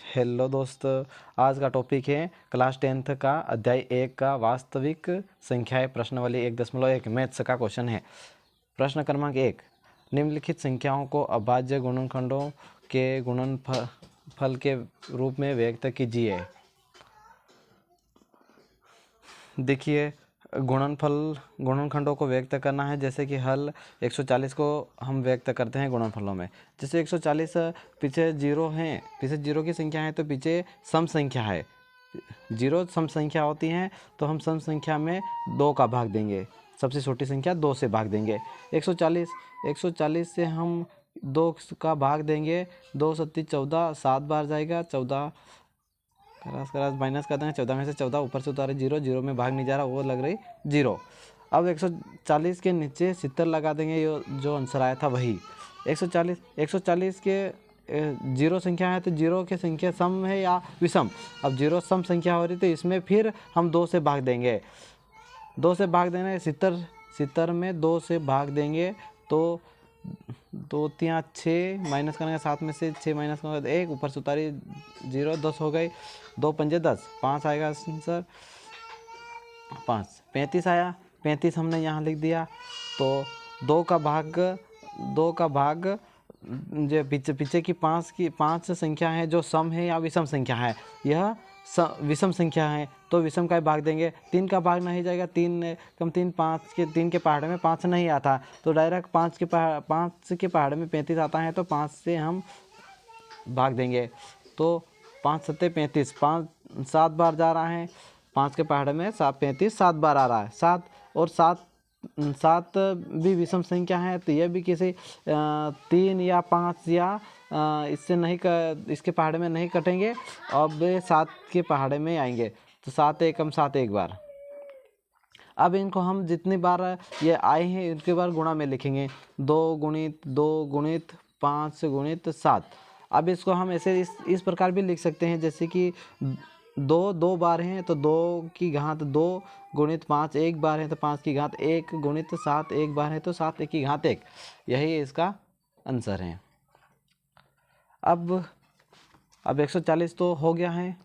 Hello दोस्तों, आज का टॉपिक है क्लास 10th का अध्याय 1 का वास्तविक संख्याएं प्रश्नावली 1.1 मैथ्स का क्वेश्चन है। प्रश्न क्रमांक 1, निम्नलिखित संख्याओं को अभाज्य गुणनखंडों के गुणनफल के रूप में व्यक्त कीजिए। देखिए, गुणनखंडों को व्यक्त करना है, जैसे कि हल 140 को हम व्यक्त करते हैं गुणनफलों में। जैसे 140 पीछे जीरो हैं, पीछे जीरो की संख्या है तो पीछे सम संख्या है। जीरो सम संख्या होती हैं तो हम सम संख्या में 2 का भाग देंगे, सबसे छोटी संख्या 2 से भाग देंगे। 140 से हम 2 का भाग देंगे, 2 सत्ती 14, 7 बार जाएगा, 14 करास माइनस कर देंगे, 14 में से 14 ऊपर से उतारे जीरो, जीरो में भाग नहीं जा रहा, वो लग रही जीरो। अब 140 के नीचे 70 लगा देंगे, जो आंसर आया था वही 140 के जीरो संख्या है तो जीरो की संख्या सम है या विषम। अब जीरो सम संख्या हो रही तो इसमें फिर हम 2 से भाग देंगे, 2 से भाग देंगे, 70 में 2 से भाग देंगे तो 2 3 6 माइनस करेंगे, 7 में से 6 माइनस करेंगे 1, ऊपर से उतारी जीरो, 10 हो गई, 2 पंजे 10, 5 आएगा आंसर, 5 35 आया। 35 हमने यहाँ लिख दिया तो 2 का भाग जो पीछे की 5 संख्या है जो सम है या विषम संख्या है, यह विषम संख्या है तो विषम का भाग देंगे। 3 का भाग नहीं जाएगा, 3 कम 3 5 के 3 के पहाड़ में 5 नहीं आता तो डायरेक्ट 5 के पहाड़ में 35 आता है तो 5 से हम भाग देंगे तो 5 सत्ते 35, 5 7 बार जा रहा है, 5 के पहाड़ में 35 7 बार आ रहा है, 7 और 7 भी विषम संख्या है तो यह भी किसी 3 या 5 या इससे नहीं इसके पहाड़ में नहीं कटेंगे, अब 7 के पहाड़ में आएंगे तो 7 एकम 7 एक बार। अब इनको हम जितनी बार ये आए हैं उनके बार गुणा में लिखेंगे, 2 गुणित 5 गुणित 7। अब इसको हम ऐसे इस प्रकार भी लिख सकते हैं, जैसे कि 2 बार हैं तो 2 की घात 2 गुणित 5 एक बार है तो 5 की घात 1 गुणित 7 एक बार है तो 7 की घात 1, यही इसका आंसर है। अब 140 तो हो गया है,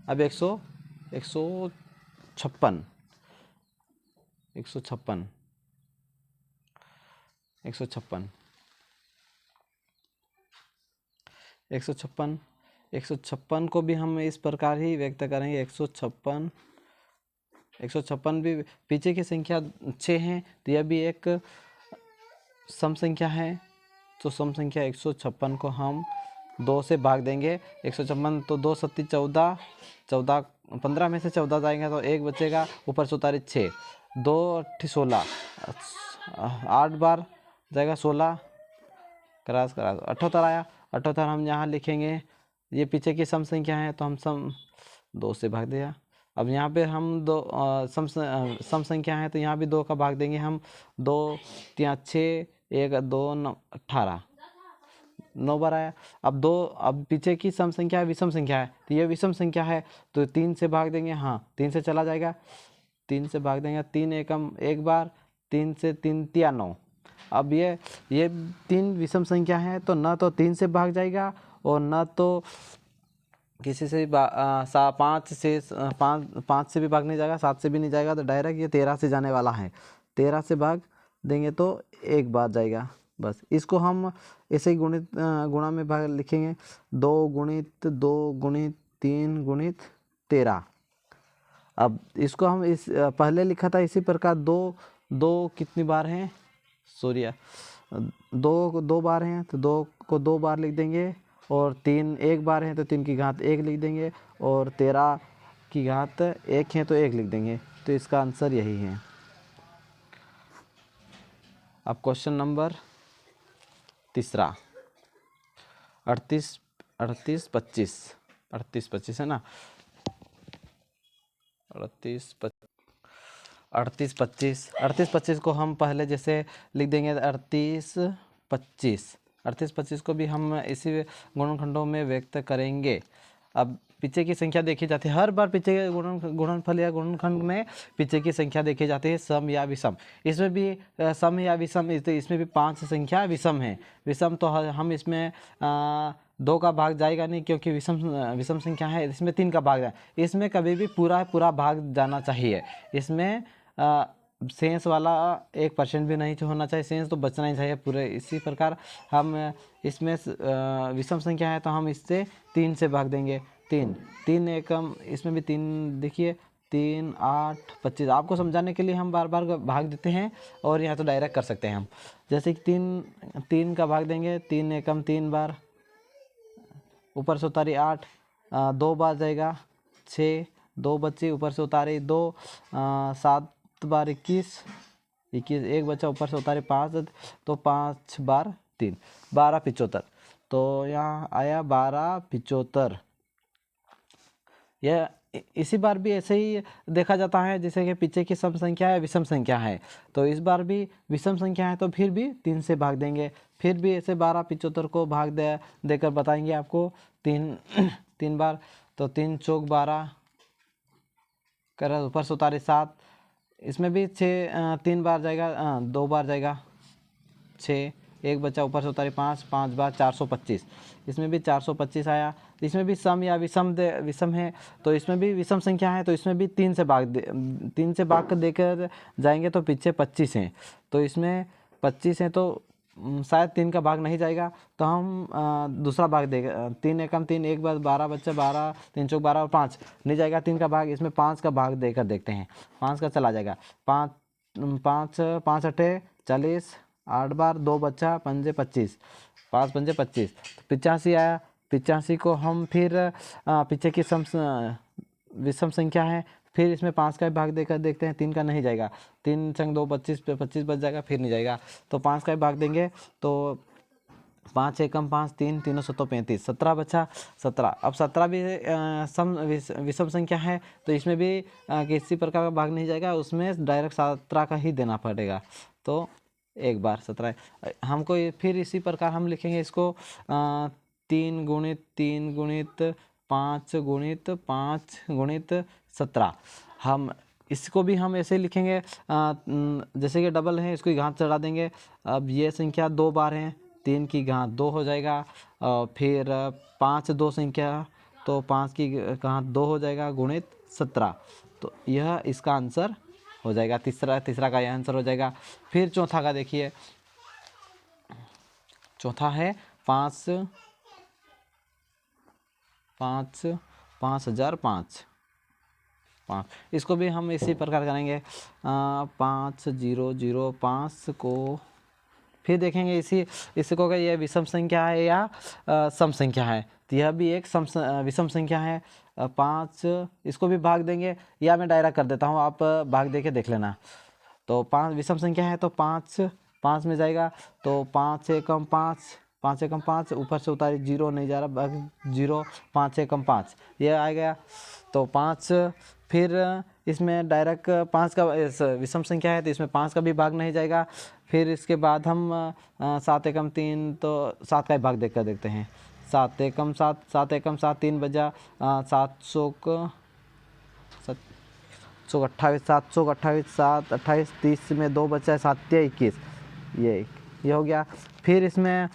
अब 156 156 को भी हम इस प्रकार ही व्यक्त करेंगे। 156 भी पीछे की संख्या 6 है तो यह भी एक सम संख्या है तो सम संख्या 156 को हम 2 से भाग देंगे। 156 तो 2 सत्ती 14, 15 में से 14 जाएंगे तो 1 बचेगा, ऊपर से उतारे 6, 2 8 16, 8 बार जाएगा 16, करास 78 आया। 78 हम यहाँ लिखेंगे, ये पीछे की सम संख्या है तो हम सम 2 से भाग दिया। अब यहाँ पे हम सम संख्या है तो यहाँ भी 2 का भाग देंगे हम, 2 3 6 1 2 9 18, 9 बार आया। अब पीछे की सम संख्या है विषम संख्या है तो ये विषम संख्या है तो 3 से भाग देंगे, हाँ 3 से चला जाएगा, 3 से भाग देंगे, 3 एकम एक बार, 3 से 3 तिया 9। अब ये 3 विषम संख्या है तो न तो 3 से भाग जाएगा और न तो किसी से 5 से भी भाग नहीं जाएगा, 7 से भी नहीं जाएगा तो डायरेक्ट ये 13 से जाने वाला है। 13 से भाग देंगे तो एक बार जाएगा, बस। इसको हम ऐसे ही गुणा में भाग लिखेंगे, 2 गुणित 3 गुणित 13। अब इसको हम इस पहले लिखा था इसी प्रकार, 2 कितनी बार हैं, सॉरी 2 बार हैं तो 2 को 2 बार लिख देंगे, और 3 एक बार है तो 3 की घात 1 लिख देंगे, और 13 की घात 1 है तो 1 लिख देंगे, तो इसका आंसर यही है। अब क्वेश्चन नंबर 3, 38 25 है ना, 38 25 को हम पहले जैसे लिख देंगे 38 25 को भी हम इसी गुणनखंडों में व्यक्त करेंगे। अब पीछे की संख्या देखी जाती है, हर बार पीछे के गुणनफल या गुणनखंड में पीछे की संख्या देखी जाती है, सम या विषम। इसमें भी सम या विषम, इसमें भी 5 संख्या विषम है। विषम तो हम इसमें 2 का भाग जाएगा नहीं, क्योंकि विषम संख्या है, इसमें 3 का भाग जाए। इसमें कभी भी पूरा भाग जाना चाहिए। इसमें शेष वाला 1% भी नहीं होना चाहिए, शेष तो बचना ही चाहिए पूरे। इसी प्रकार हम इसमें विषम संख्या है तो हम इससे 3 से भाग देंगे। 3 एकम, इसमें भी 3 देखिए, 3 8 25। आपको समझाने के लिए हम बार बार भाग देते हैं, और यहाँ तो डायरेक्ट कर सकते हैं हम। जैसे कि 3 का भाग देंगे, 3 एकम 3 बार, ऊपर से उतारी 8, 2 बार जाएगा 6, 2 बच्चे ऊपर से उतारे 2, 7 बार 21, 1 बच्चा ऊपर से उतारे 5, तो 5 बार 3, 12 75। तो यहाँ आया 12 75। यह इसी बार भी ऐसे ही देखा जाता है जैसे कि पीछे की सम संख्या है, विषम संख्या है। तो इस बार भी विषम संख्या है तो फिर भी 3 से भाग देंगे। फिर भी ऐसे 12 75 को भाग देकर बताएंगे आपको 3 बार। तो 3 चौक 12 कर, ऊपर से उतारे 7, इसमें भी 6 3 बार जाएगा, 2 बार जाएगा 6, 1 बच्चा ऊपर से उतारे 5, 5 बार 425। इसमें भी 425 आया। इसमें भी सम या विषम है, तो इसमें भी विषम संख्या है तो इसमें भी 3 से भाग कर देकर जाएंगे। तो पीछे 25 हैं, तो इसमें 25 हैं तो शायद 3 का भाग नहीं जाएगा, तो हम दूसरा भाग देंगे। 3 एकम 3, 1 बार 12 बच्चा 12, 3 चौक 12 और 5 नहीं जाएगा 3 का भाग। इसमें 5 का भाग देकर देखते हैं, 5 का चला जाएगा। 5 अठे 40, 8 बार 2 बच्चा 5 25, 5 पंजे 25, 85 आया। 85 को हम फिर पीछे की विषम संख्या है, फिर इसमें 5 का भी भाग देकर देखते हैं, 3 का नहीं जाएगा। 3 संग 2 25 पे 25 बच जाएगा, फिर नहीं जाएगा। तो 5 का भी भाग देंगे, तो 5 एकम 5, 3 3 7 35, 17 बचा 17। अब 17 भी विषम संख्या है तो इसमें भी किसी प्रकार का भाग नहीं जाएगा, उसमें डायरेक्ट 17 का ही देना पड़ेगा। तो एक बार 17 हमको फिर इसी प्रकार हम लिखेंगे इसको 3 गुणित 3 गुणित 5 गुणित 5 गुणित 17। हम इसको भी हम ऐसे लिखेंगे जैसे कि डबल है, इसको घात चढ़ा देंगे। अब ये संख्या 2 बार है, 3 की घात 2 हो जाएगा, फिर 5 2 संख्या तो 5 की घात 2 हो जाएगा गुणित 17। तो यह इसका आंसर हो जाएगा, तीसरा का यह आंसर हो जाएगा। फिर चौथा का देखिए, चौथा है 5005। इसको भी हम इसी प्रकार करेंगे 5005 को फिर देखेंगे इसको क्या यह विषम संख्या है या सम संख्या है। तो यह भी एक विषम संख्या है। 5 इसको भी भाग देंगे, या मैं डायरेक्ट कर देता हूँ, आप भाग दे के देख लेना। तो 5 विषम संख्या है तो 5 में जाएगा, तो 5 एकम 5, 5 एकम 5, ऊपर से उतारे 0 नहीं जा रहा, 0, 5 एकम 5 ये आ गया। तो 5 फिर इसमें डायरेक्ट 5 का विषम संख्या है तो इसमें 5 का भी भाग नहीं जाएगा। फिर इसके बाद हम 7 एकम 3, तो 7 का ही भाग देकर देखते हैं। 7 एकम 7, 7 एकम 7, 3 बजा 7 चौक 28, 7 चौक 28, 7 28, 30 में 2 बचा है, 7 21, ये हो गया। फिर इसमें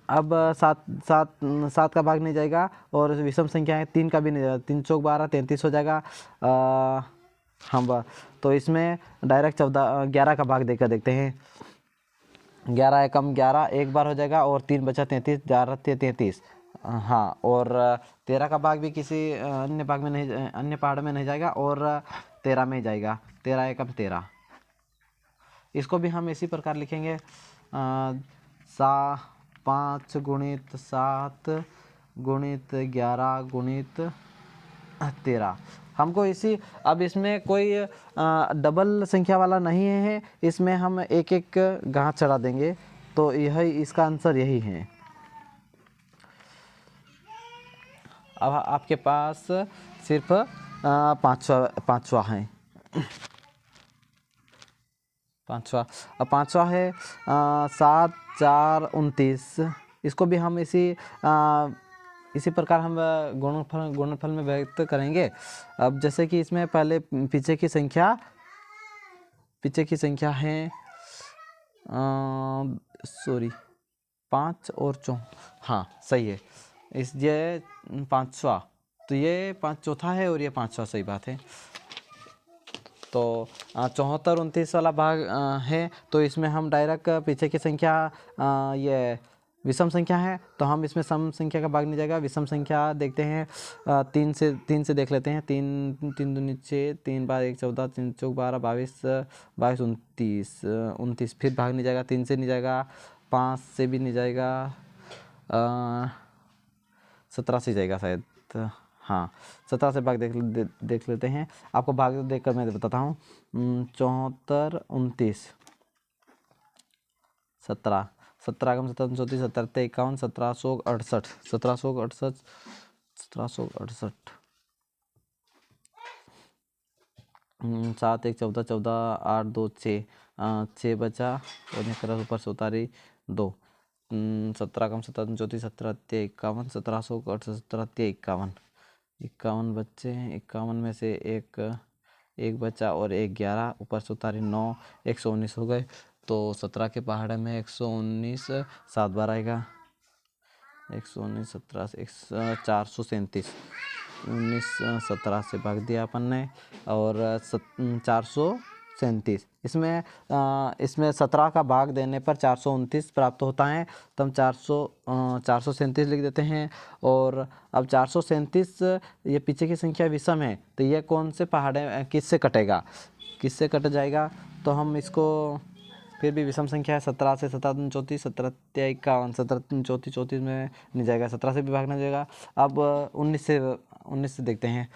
अब 7 का भाग नहीं जाएगा, और विषम संख्या है 3 का भी नहीं जाएगा, 3 चौक 12 33 हो जाएगा। हम तो इसमें डायरेक्ट 11 का भाग देकर देखते हैं। 11 एकम 11 एक बार हो जाएगा, और 3 बचा 33, 11 33, हाँ। और 13 का भाग भी किसी अन्य भाग में नहीं, अन्य पहाड़ में नहीं जाएगा, और 13 में जाएगा, 13 एकम 13। इसको भी हम इसी प्रकार लिखेंगे 5 गुणित 7 गुणित 11 गुणित 13। हमको अब इसमें कोई डबल संख्या वाला नहीं है, इसमें हम एक एक घात चढ़ा देंगे, तो यह इसका आंसर यही है। अब आपके पास सिर्फ पांचवा है। पांचवा है 7 4 29। इसको भी हम इसी प्रकार हम गुणनफल में व्यक्त करेंगे। अब जैसे कि इसमें पहले पीछे की संख्या है 5 और हाँ सही है। इस ये 5वां, तो ये 5 चौथा है और ये 5वां, सही बात है। तो 74 29 वाला भाग है, तो इसमें हम डायरेक्ट पीछे की संख्या ये विषम संख्या है, तो हम इसमें सम संख्या का भाग नहीं जाएगा। विषम संख्या देखते हैं, 3 से देख लेते हैं। 3 दूनी 6, 3 बार 1 14, 3 चौक 12, 22 22 29, फिर भाग नहीं जाएगा। 3 से नहीं जाएगा, 5 से भी नहीं जाएगा, 17 से जाएगा शायद। हाँ 17 से भाग देख लेते हैं। आपको भाग देख कर मैं बताता हूँ। 74 29 17, 17 कम 17 34 17 51 1768, 1768 1768, 7 1 14 14 8 2 6, 6 बचा और निकला ऊपर से उतारी 2। 17 कम 17 34 17 51 1768 17 51, 51 बच्चे हैं। 51 में से एक बचा और 11 ऊपर से उतारी 9, 119 हो गए। तो 17 के पहाड़े में 119 7 बार आएगा। 119 17 से 437, 19 17 से भाग दिया अपन ने और 437। इसमें 17 का भाग देने पर 429 प्राप्त होता है, तो हम 437 लिख देते हैं। और अब 437 ये पीछे की संख्या विषम है, तो ये कौन से पहाड़े किससे कटेगा, किससे कट जाएगा, तो हम इसको फिर भी विषम संख्या है। 17 से 17 34 17 51, 17 34 34 में नहीं जाएगा, 17 से भी भागना जाएगा। अब 19 से देखते हैं।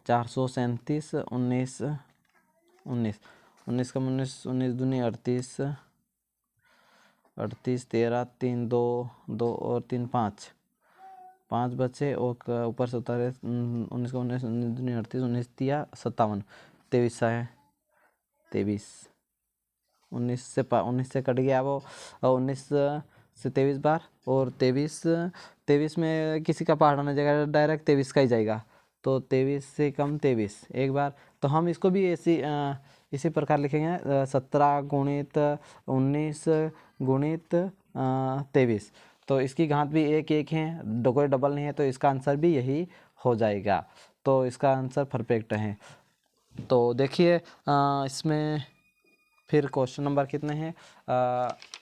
437 19 19 19 का 19 19 दूनी 38 38 13 3 2 2 और 3 5 5 बचे और ऊपर से उतारे 19 का 19 19 दूनी 38 19 तिया 57, 23 है 23। 19 से कट गया वो, 19 से 23 बार, और 23 में किसी का पहाड़ा नहीं जाएगा, डायरेक्ट 23 का ही जाएगा। तो 23 से कम 23 एक बार, तो हम इसको भी इसी प्रकार लिखेंगे। 17 गुणित 19 गुणित 23, तो इसकी घात भी 1 1 है, कोई डबल नहीं है, तो इसका आंसर भी यही हो जाएगा। तो इसका आंसर परफेक्ट है। तो देखिए इसमें फिर क्वेश्चन नंबर कितने हैं।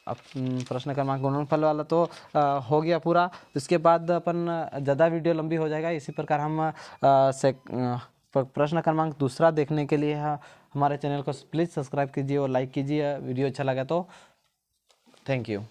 अब प्रश्न क्रमांक गुणनफल वाला तो हो गया पूरा। इसके बाद अपन ज़्यादा वीडियो लंबी हो जाएगा, इसी प्रकार हम प्रश्न क्रमांक दूसरा देखने के लिए हमारे चैनल को प्लीज़ सब्सक्राइब कीजिए और लाइक कीजिए। वीडियो अच्छा लगा तो थैंक यू।